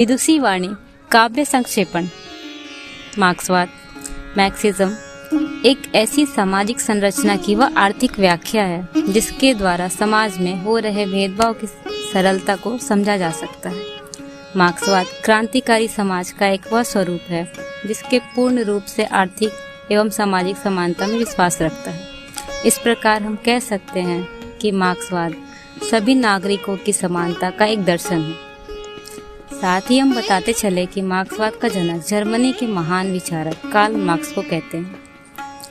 विदुषी वाणी काव्य संक्षेपण। मार्क्सवाद मार्क्सिज्म एक ऐसी सामाजिक संरचना की वह आर्थिक व्याख्या है जिसके द्वारा समाज में हो रहे भेदभाव की सरलता को समझा जा सकता है। मार्क्सवाद क्रांतिकारी समाज का एक वह स्वरूप है जिसके पूर्ण रूप से आर्थिक एवं सामाजिक समानता में विश्वास रखता है। इस प्रकार हम कह सकते हैं कि मार्क्सवाद सभी नागरिकों की समानता का एक दर्शन है। साथ ही हम बताते चले कि मार्क्सवाद का जनक जर्मनी के महान विचारक कार्ल मार्क्स को कहते हैं।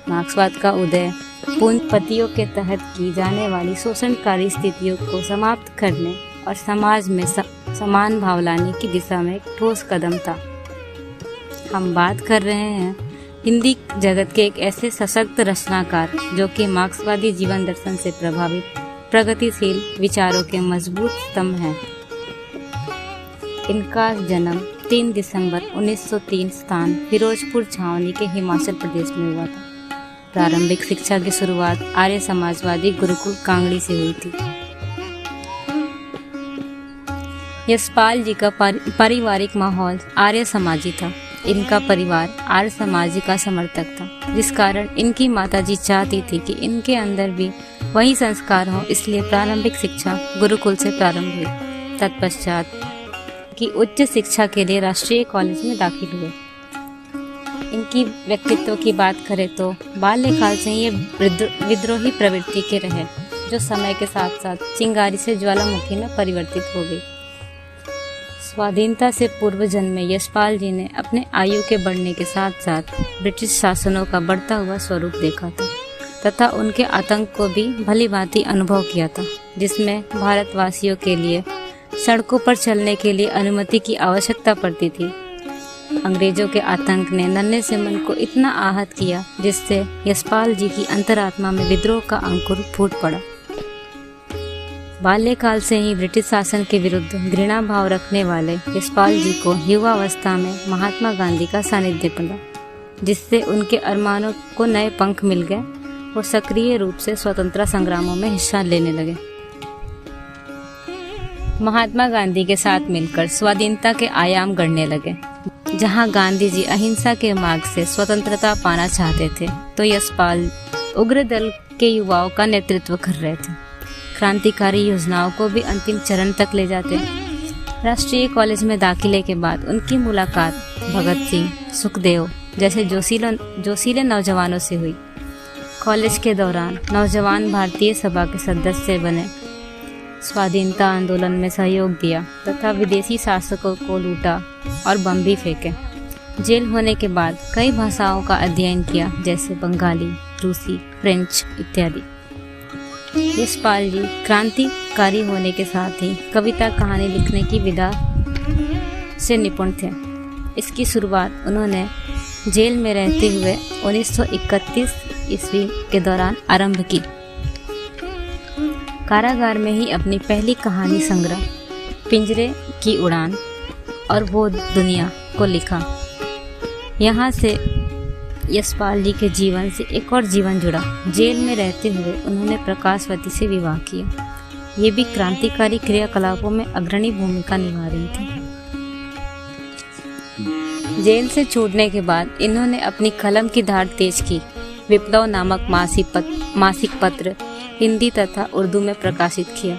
मार्क्सवाद का उदय पूंजीपतियों के तहत की जाने वाली शोषणकारी स्थितियों को समाप्त करने और समाज में समान भाव लाने की दिशा में एक ठोस कदम था। हम बात कर रहे हैं हिंदी जगत के एक ऐसे सशक्त रचनाकार जो कि मार्क्सवादी जीवन दर्शन से प्रभावित प्रगतिशील विचारों के मजबूत स्तंभ हैं। इनका जन्म 3 दिसंबर 1903 स्थान फिरोजपुर छावनी के हिमाचल प्रदेश में हुआ था। प्रारंभिक शिक्षा की शुरुआत आर्य समाजवादी गुरुकुल कांगड़ी से हुई थी। यशपाल जी का पारिवारिक माहौल आर्य समाजी था। इनका परिवार आर्य समाजी का समर्थक था, जिस कारण इनकी माताजी चाहती थी कि इनके अंदर भी वही संस्कार हो, इसलिए प्रारंभिक शिक्षा गुरुकुल से प्रारंभ हुई। तत्पश्चात की उच्च शिक्षा के लिए राष्ट्रीय कॉलेज में दाखिल हुए। इनकी व्यक्तित्व की बात करें तो बाल्यकाल से ये विद्रोही प्रवृत्ति के रहे, जो समय के साथ साथ चिंगारी से ज्वालामुखी में परिवर्तित हो गई। स्वाधीनता से पूर्व जन्मे यशपाल जी ने अपने आयु के बढ़ने के साथ साथ ब्रिटिश शासनों का बढ़ता हुआ स्वरूप देखा था तथा उनके आतंक को भी भली भांति अनुभव किया था, जिसमें भारतवासियों के लिए सड़कों पर चलने के लिए अनुमति की आवश्यकता पड़ती थी। अंग्रेजों के आतंक ने नन्हे से मन को इतना आहत किया जिससे यशपाल जी की अंतरात्मा में विद्रोह का अंकुर फूट पड़ा। बाल्यकाल से ही ब्रिटिश शासन के विरुद्ध घृणा भाव रखने वाले यशपाल जी को युवावस्था में महात्मा गांधी का सानिध्य पड़ा, जिससे उनके अरमानों को नए पंख मिल गए। वो सक्रिय रूप से स्वतंत्रता संग्रामों में हिस्सा लेने लगे। महात्मा गांधी के साथ मिलकर स्वाधीनता के आयाम गढ़ने लगे। जहां गांधी जी अहिंसा के मार्ग से स्वतंत्रता पाना चाहते थे, तो यशपाल उग्र दल के युवाओं का नेतृत्व कर रहे थे। क्रांतिकारी योजनाओं को भी अंतिम चरण तक ले जाते। राष्ट्रीय कॉलेज में दाखिले के बाद उनकी मुलाकात भगत सिंह, सुखदेव जैसे जोशीले नौजवानों से हुई। कॉलेज के दौरान नौजवान भारतीय सभा के सदस्य बने, स्वाधीनता आंदोलन में सहयोग दिया तथा विदेशी शासकों को लूटा और बम भी फेंके। जेल होने के बाद कई भाषाओं का अध्ययन किया, जैसे बंगाली, रूसी, फ्रेंच इत्यादि। यशपाल जी क्रांतिकारी होने के साथ ही कविता कहानी लिखने की विधा से निपुण थे। इसकी शुरुआत उन्होंने जेल में रहते हुए 1931 ईस्वी के दौरान आरंभ की। कारागार में ही अपनी पहली कहानी संग्रह पिंजरे की उड़ान और वो दुनिया को लिखा। यहाँ से यशपाल जी के जीवन से एक और जीवन जुड़ा। जेल में रहते हुए उन्होंने प्रकाशवती से विवाह किया। ये भी क्रांतिकारी क्रियाकलापों में अग्रणी भूमिका निभा रही थी। जेल से छूटने के बाद इन्होंने अपनी कलम की धार तेज की। विप्लव नामक मासिक पत्र हिंदी तथा उर्दू में प्रकाशित किया।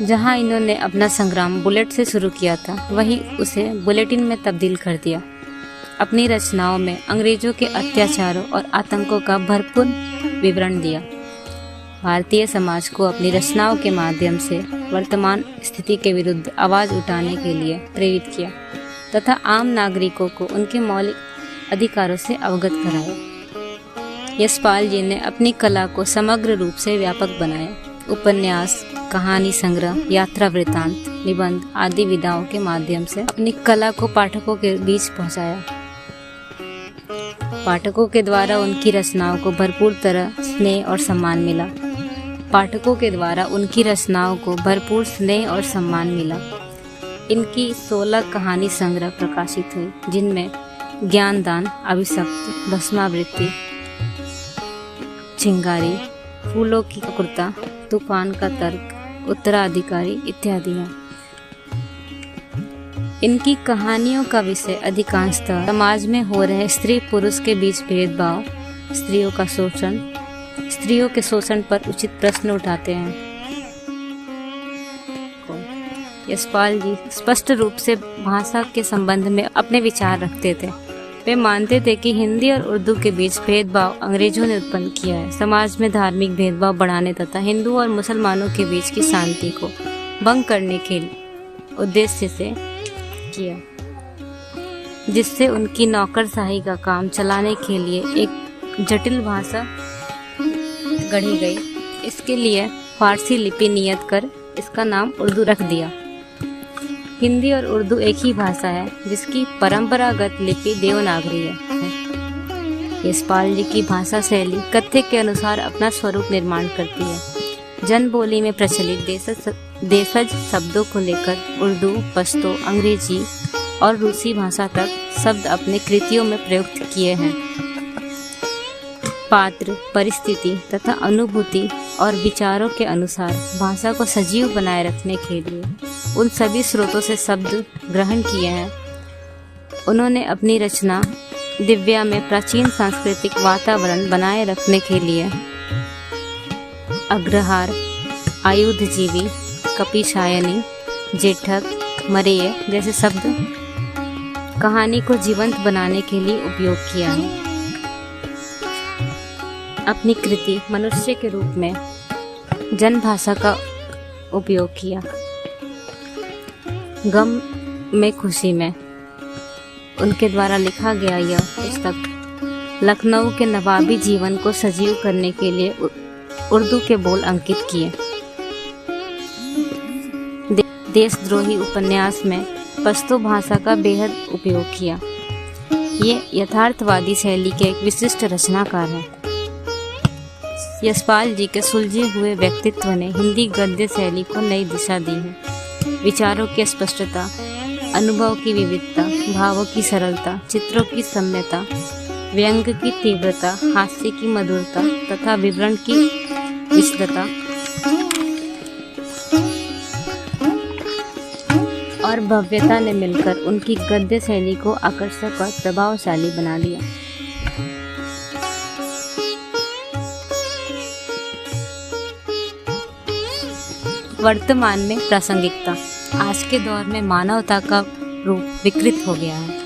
जहां इन्होंने अपना संग्राम बुलेट से शुरू किया था, वहीं उसे बुलेटिन में तब्दील कर दिया। अपनी रचनाओं में अंग्रेजों के अत्याचारों और आतंकों का भरपूर विवरण दिया। भारतीय समाज को अपनी रचनाओं के माध्यम से वर्तमान स्थिति के विरुद्ध आवाज उठाने के लिए प्रेरित किया तथा आम नागरिकों को उनके मौलिक अधिकारों से अवगत कराया। यशपाल जी ने अपनी कला को समग्र रूप से व्यापक बनाया। उपन्यास, कहानी संग्रह, यात्रा वृत्तांत, निबंध आदि विधाओं के माध्यम से अपनी कला को पाठकों के बीच पहुंचाया। पाठकों के द्वारा उनकी रचनाओं को भरपूर तरह स्नेह और सम्मान मिला। इनकी 16 कहानी संग्रह प्रकाशित हुई, जिनमें ज्ञानदान, अभिशप्त, भस्मावृत्ति, चिंगारी, फूलों की कुर्ता, तूफान का तर्क, उत्तराधिकारी इत्यादि हैं। इनकी कहानियों का विषय अधिकांशतः समाज में हो रहे स्त्री पुरुष के बीच भेदभाव, स्त्रियों का शोषण, स्त्रियों के शोषण पर उचित प्रश्न उठाते हैं। यशपाल जी स्पष्ट रूप से भाषा के संबंध में अपने विचार रखते थे। वे मानते थे कि हिंदी और उर्दू के बीच भेदभाव अंग्रेजों ने उत्पन्न किया है, समाज में धार्मिक भेदभाव बढ़ाने तथा हिंदू और मुसलमानों के बीच की शांति को भंग करने के उद्देश्य से किया, जिससे उनकी नौकरशाही का काम चलाने के लिए एक जटिल भाषा गढ़ी गई। इसके लिए फारसी लिपि नियत कर इसका नाम उर्दू रख दिया। हिंदी और उर्दू एक ही भाषा है जिसकी परंपरागत लिपि देवनागरी है। यशपाल जी की भाषा शैली कथ्य के अनुसार अपना स्वरूप निर्माण करती है। जनबोली में प्रचलित देशज शब्दों को लेकर उर्दू, पश्तो, अंग्रेजी और रूसी भाषा तक शब्द अपने कृतियों में प्रयुक्त किए हैं। पात्र, परिस्थिति तथा अनुभूति और विचारों के अनुसार भाषा को सजीव बनाए रखने के लिए उन सभी स्रोतों से शब्द ग्रहण किए हैं। उन्होंने अपनी रचना दिव्या में प्राचीन सांस्कृतिक वातावरण बनाए रखने के लिए अग्रहार, आयुधजीवी, कपिशायनी, जेठक, मरेय जैसे शब्द कहानी को जीवंत बनाने के लिए उपयोग किया है। अपनी कृति मनुष्य के रूप में जनभाषा का उपयोग किया। गम में खुशी में उनके द्वारा लिखा गया यह पुस्तक लखनऊ के नवाबी जीवन को सजीव करने के लिए उर्दू के बोल अंकित किए। देशद्रोही उपन्यास में पश्तो भाषा का बेहद उपयोग किया। ये यथार्थवादी शैली के एक विशिष्ट रचनाकार हैं। यशपाल जी के सुलझे हुए व्यक्तित्व ने हिंदी गद्य शैली को नई दिशा दी है। विचारों की स्पष्टता, अनुभव की विविधता, भावों की सरलता, चित्रों की सम्यता, व्यंग की तीव्रता, हास्य की मधुरता तथा विवरण की विशदता और भव्यता ने मिलकर उनकी गद्य शैली को आकर्षक और प्रभावशाली बना दिया। वर्तमान में प्रासंगिकता। आज के दौर में मानवता का रूप विकृत हो गया है।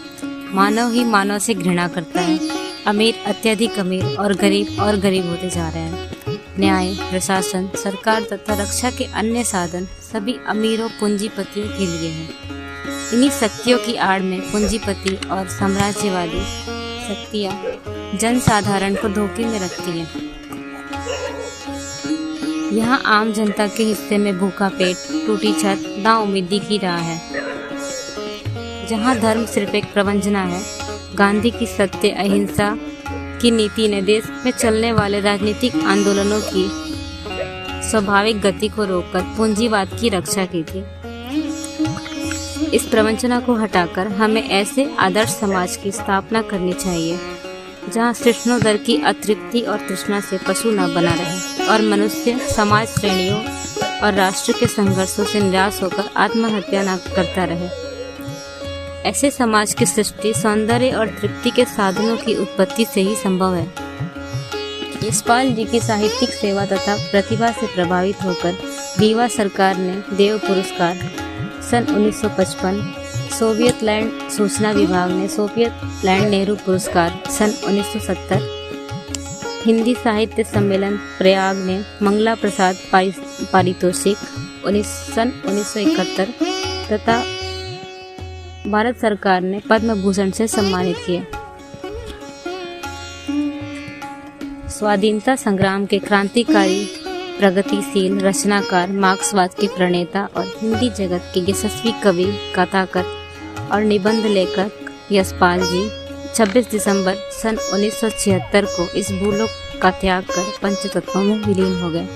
मानव ही मानव से घृणा करता है। अमीर अत्यधिक अमीर और गरीब होते जा रहे हैं। न्याय, प्रशासन, सरकार तथा रक्षा के अन्य साधन सभी अमीरों पूंजीपतियों के लिए हैं। इन्हीं शक्तियों की आड़ में पूंजीपति और साम्राज्यवादी शक्तियाँ जनसाधारण को धोखे में रखती हैं। यहाँ आम जनता के हिस्से में भूखा पेट, टूटी छत, नाउम्मीदी की राह है। जहाँ धर्म सिर्फ एक प्रवंचना है, गांधी की सत्य अहिंसा की नीति ने देश में चलने वाले राजनीतिक आंदोलनों की स्वाभाविक गति को रोककर पूंजीवाद की रक्षा की थी। इस प्रवंचना को हटाकर हमें ऐसे आदर्श समाज की स्थापना करनी चाहिए जहाँ सृष्णोदर की अतृप्ति और तृष्णा से पशु न बना रहे और मनुष्य समाज श्रेणियों और राष्ट्र के संघर्षों से निराश होकर आत्महत्या न करता रहे। ऐसे समाज की सृष्टि सौंदर्य और तृप्ति के साधनों की उत्पत्ति से ही संभव है। यशपाल जी की साहित्यिक सेवा तथा प्रतिभा से प्रभावित होकर रीवा सरकार ने देव पुरस्कार सन 1955, सोवियत लैंड सूचना विभाग ने सोवियत लैंड नेहरू पुरस्कार सन 1970, हिंदी साहित्य सम्मेलन प्रयाग ने मंगला प्रसाद पारितोषिक सन 1971 तथा भारत सरकार ने पद्म भूषण से सम्मानित किए। स्वाधीनता संग्राम के क्रांतिकारी, प्रगतिशील रचनाकार, मार्क्सवाद के प्रणेता और हिंदी जगत के यशस्वी कवि, कथाकार और निबंध लेखक यशपाल जी 26 दिसंबर सन 1976 को इस भूलोक का त्याग कर पंचतत्वों में विलीन हो गए।